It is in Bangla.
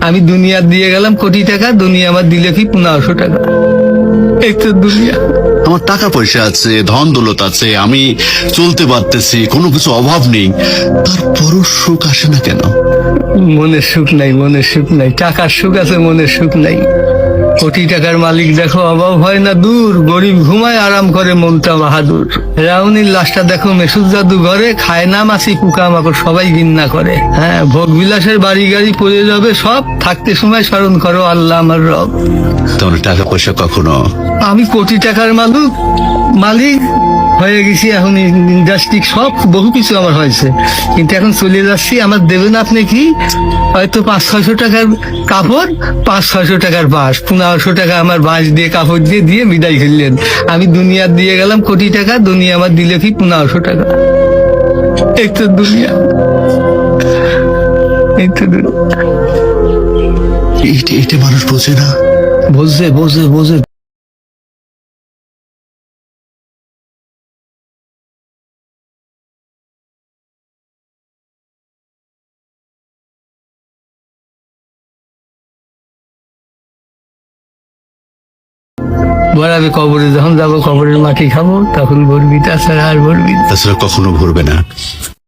আমি দুনিয়া দিয়ে গেলাম কোটি টাকা, দুনিয়া আমার দিলে কি 1500 টাকা। এই তো দুনিয়া। আমার টাকা পয়সা আছে, ধন দৌলত আছে, আমি চলতে পারতেছি, কোনো কিছু অভাব নেই, তারপরও সুখ আসে না কেন? মনের সুখ নাই, মনের সুখ নাই। টাকার সুখ আছে, মনের সুখ নাই। কোটি টাকার মালিক দেখো, অভাব হয় না দূর, গরিব ঘুমায় আরাম করে মনটা বাহাদুর। রাউনির লাশটা দেখো মেসুদ জাদু ঘরে, খায় না মাছি পোকা মাকড় সবাই ঘৃণা করে। হ্যাঁ, ভোগ বিলাসের বাড়ি গাড়ি পড়ে যাবে সব, থাকতে সময় স্মরণ করো আল্লাহ আমার রব। তোমার টাকা পয়সা কখনো? আমি কোটি টাকার মালিক হয়ে গেছি, এখন ইন্ডাস্ট্রি সব বহু কিছু আমার হয়েছে, কিন্তু এখন চলে যাচ্ছি। আমার দেবেন আপনি কি? হয়তো 500-600 টাকার কাপড়, 500-600 টাকার বাঁশ, 1500 টাকা আমার বাঁশ দিয়ে কাপড় দিয়ে দিয়ে বিদায় করলেন। আমি দুনিয়া দিয়ে গেলাম কোটি টাকা, দুনিয়া আমার দিলে কি 1500 টাকা। এই তো দুনিয়া, এই তো দুনিয়া। এটা মানুষ বোঝে না। বোঝে বোঝে বোঝে। ভরাবে কবরে, যখন যাবো কবরের মাটি খাবো, তখন ভরবি, তাছাড়া আর ভরবি না। তাছাড়া কখনো ভরবে না।